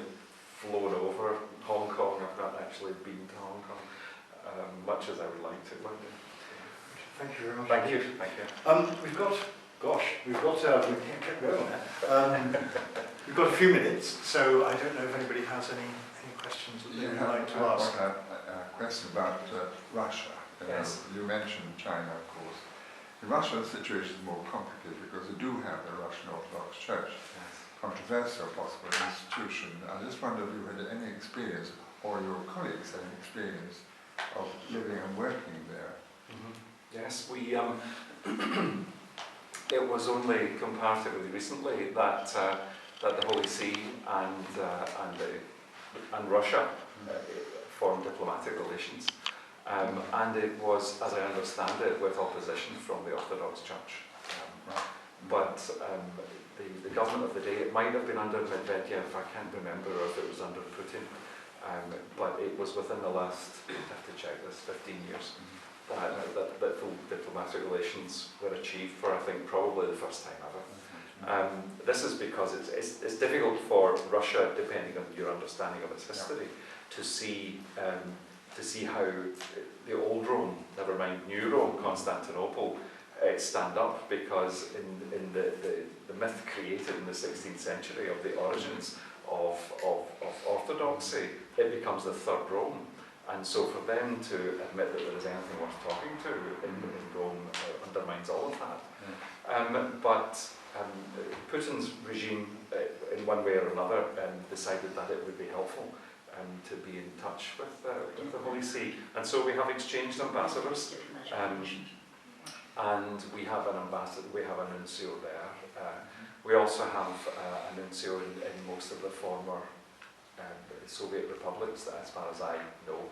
flown over Hong Kong. I've not actually been to Hong Kong, much as I would like to one day. Thank you very much. Thank you. We've got we've got a few minutes, so I don't know if anybody has any questions that they would like to ask. I have a question about Russia. Yes. You mentioned China, of course. In Russia, the situation is more complicated because you do have a Russian Orthodox Church, controversial possible institution. I just wonder if you had any experience, or your colleagues had any experience of living and working there. Yes, we. It was only comparatively recently that the Holy See and Russia formed diplomatic relations, and it was, as I understand it, with opposition from the Orthodox Church. But the government of the day. It might have been under Medvedev, I can't remember, or if it was under Putin, but it was within the last, I have to check this, 15 years, that full diplomatic relations were achieved for, I think, probably the first time ever. This is because it's difficult for Russia, depending on your understanding of its history, to see how the old Rome, never mind New Rome, Constantinople, stand up, because in the myth created in the 16th century of the origins of orthodoxy, it becomes the third Rome. And so for them to admit that there is anything worth talking to in Rome undermines all of that. But Putin's regime, in one way or another, decided that it would be helpful to be in touch with the Holy See. And so we have exchanged ambassadors, and we have an ambassador, we have a nuncio there. We also have a nuncio in most of the former Soviet republics, as far as I know.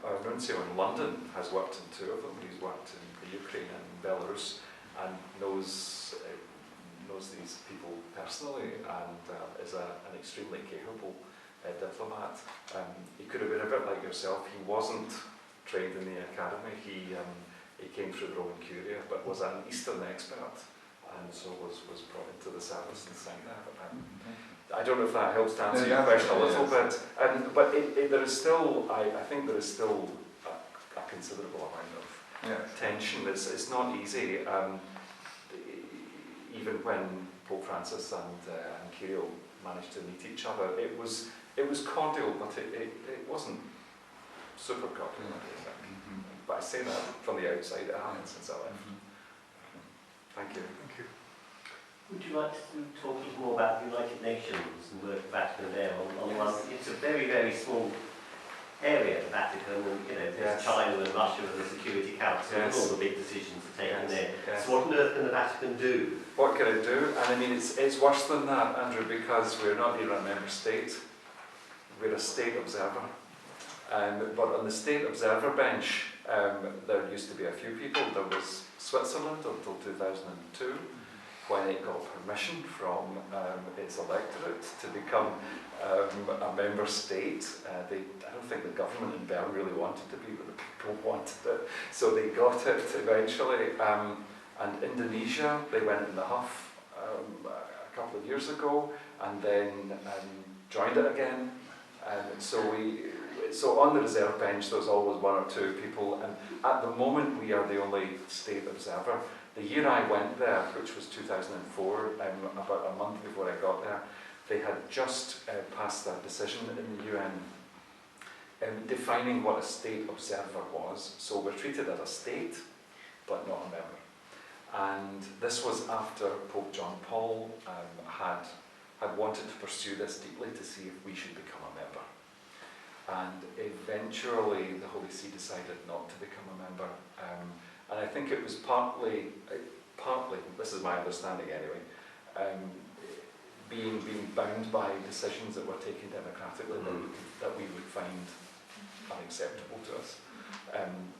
Our nuncio in London has worked in two of them. He's worked in the Ukraine and Belarus, and knows these people personally, and is an extremely capable diplomat. He could have been a bit like yourself. He wasn't trained in the academy. He came through the Roman Curia, but was an Eastern expert, and so was brought into the service and signed there. I don't know if that helps to answer your question a little bit, but there is still, I think there is still a considerable amount of tension. It's not easy. Even when Pope Francis and Kirill managed to meet each other, it was cordial, but it wasn't super cordial. But I say that from the outside, it hasn't since I left. Thank you. Thank you. Would you like to talk even more about the United Nations and work of Vatican there? It's a very, very small area, the Vatican, and there's China and Russia and the Security Council, and all the big decisions are taken there. So what on earth can the Vatican do? What can it do? And I mean, it's worse than that, Andrew, because we're not even a member state. We're a state observer. But on the state observer bench, there used to be a few people. There was Switzerland until 2002, when it got permission from its electorate to become a member state. I don't think the government in Bern really wanted to be, but the people wanted it, so they got it eventually. And Indonesia, they went in the huff a couple of years ago, and then joined it again. So on the reserve bench, there's always one or two people, and at the moment we are the only state observer. The year I went there, which was 2004, about a month before I got there, they had just passed a decision in the UN defining what a state observer was. So we're treated as a state, but not a member. And this was after Pope John Paul had wanted to pursue this deeply to see if we should become a member. And eventually the Holy See decided not to become a member. And I think it was partly, this is my understanding anyway, being bound by decisions that were taken democratically that we would find unacceptable to us.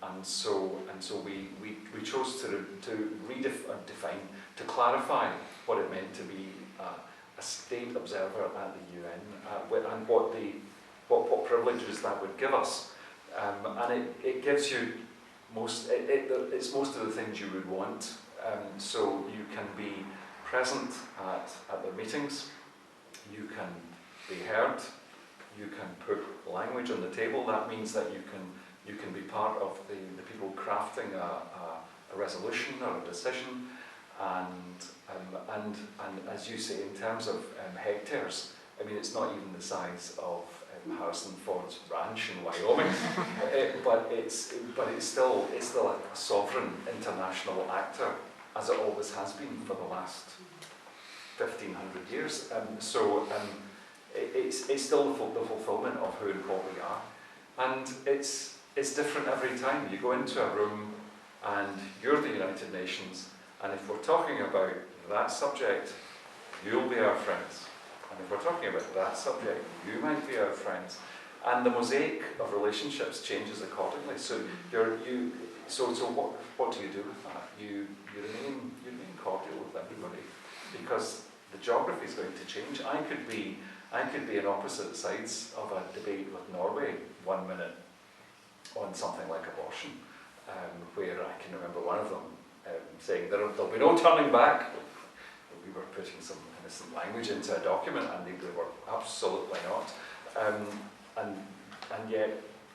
And so we chose to redefine, to clarify what it meant to be a state observer at the UN, and what privileges that would give us. And it gives you it's most of the things you would want. So you can be present at the meetings, you can be heard, you can put language on the table. That means that you can be part of the people crafting a resolution or a decision. And as you say, in terms of hectares, I mean, it's not even the size of Harrison Ford's ranch in Wyoming, but it's still a sovereign international actor, as it always has been for the last 1,500 years. It's still the fulfilment of who and what we are, and it's different every time. You go into a room and you're the United Nations, and if we're talking about that subject, you'll be our friends. And if we're talking about that subject, you might be our friends. And the mosaic of relationships changes accordingly. So what do you do with that? You remain cordial with everybody, because the geography is going to change. I could be on opposite sides of a debate with Norway 1 minute on something like abortion, where I can remember one of them saying there'll be no turning back. We were putting some innocent language into a document, and they were absolutely not. And yet,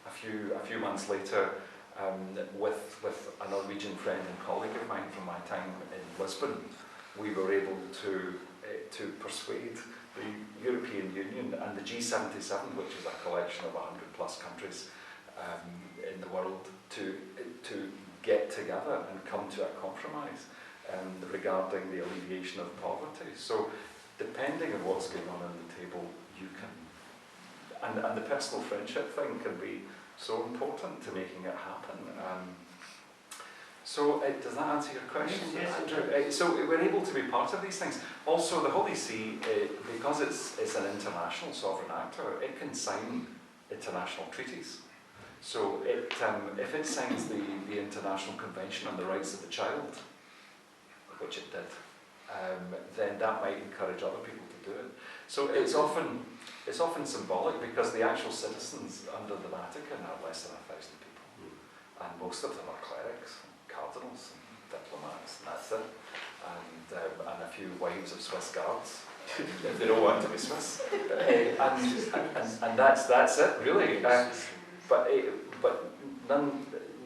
a few months later, with a Norwegian friend and colleague of mine from my time in Lisbon, we were able to persuade the European Union and the G77, which is a collection of 100+ countries in the world, to get together and come to a compromise regarding the alleviation of poverty. So, depending on what's going on the table, you can, and the personal friendship thing can be so important to making it happen. So does that answer your question, yes, Andrew? So we're able to be part of these things. Also, the Holy See, because it's an international sovereign actor, it can sign international treaties. So if it signs the International Convention on the Rights of the Child, which it did, then that might encourage other people to do it. So it's often symbolic, because the actual citizens under the Vatican are less than 1,000 people, and most of them are clerics, cardinals, and diplomats, and that's it, and a few wives of Swiss guards, if they don't want to be Swiss, and that's it really. But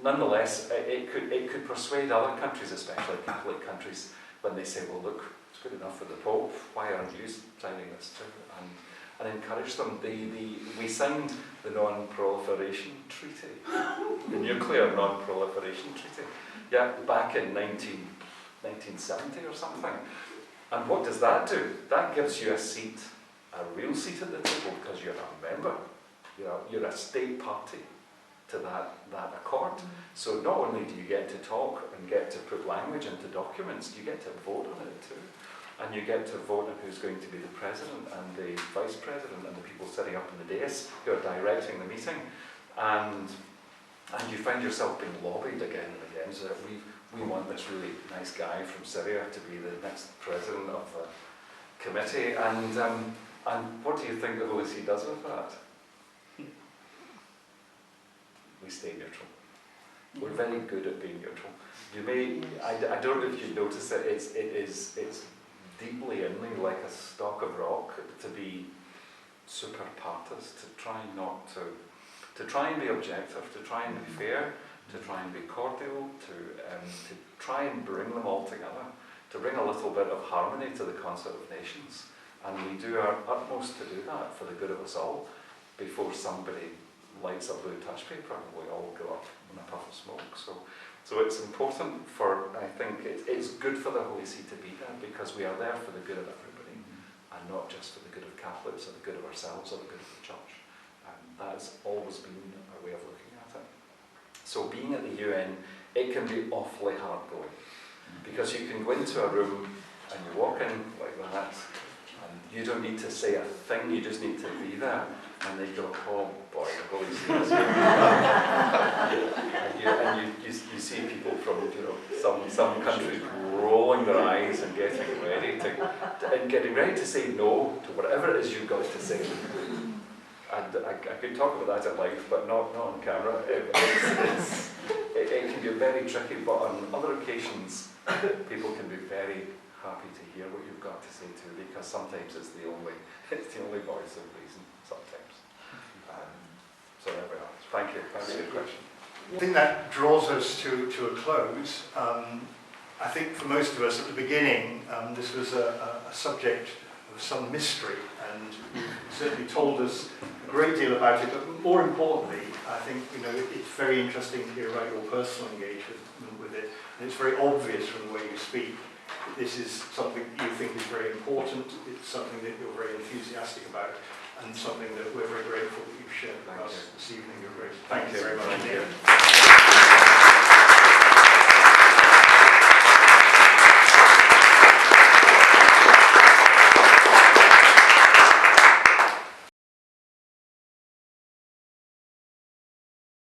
nonetheless, it could persuade other countries, especially Catholic countries, when they say, well, look, it's good enough for the Pope, why aren't you signing this too? And encourage them. We signed the Non-Proliferation Treaty, the Nuclear Non-Proliferation Treaty, back in 1970 or something. And what does that do? That gives you a seat, a real seat at the table, because you're a member. You're a state party to that accord. So not only do you get to talk and get to put language into documents, you get to vote on it too. And you get to vote on who's going to be the president and the vice president and the people sitting up in the dais who are directing the meeting. And you find yourself being lobbied again and again, so that we want this really nice guy from Syria to be the next president of the committee. And what do you think the Holy See does with that? We stay neutral. We're very good at being neutral. You may, I don't know if you notice it, it's deeply in me, like a stock of rock, to be super partis, to try and be objective, to try and be fair, to try and be cordial, to try and bring them all together, to bring a little bit of harmony to the concert of nations. And we do our utmost to do that for the good of us all, before somebody lights a blue touch paper and we all go up in a puff of smoke. So it's important I think it's good for the Holy See to be there, because we are there for the good of everybody, and not just for the good of Catholics or the good of ourselves or the good of the Church. And that's always been our way of looking at it. So being at the UN, it can be awfully hard going, because you can go into a room and you walk in like that, and you don't need to say a thing, you just need to be there. And they go, oh boy, the Holy See is here. and you see people from some countries rolling their eyes and getting ready to say no to whatever it is you've got to say. And I could talk about that at length, but not on camera. It can be very tricky, but on other occasions, people can be very happy to hear what you've got to say too, because sometimes it's the only voice of reason. Sometimes. So there we are. Thank you. Thanks for your question. I think that draws us to a close. I think for most of us at the beginning, this was a subject of some mystery, and you've certainly told us a great deal about it, but more importantly, I think it's very interesting to hear about your personal engagement with it, and it's very obvious from the way you speak that this is something you think is very important, it's something that you're very enthusiastic about, and something that we're very grateful that you've shared with us this evening. You're great. Thank you very much indeed.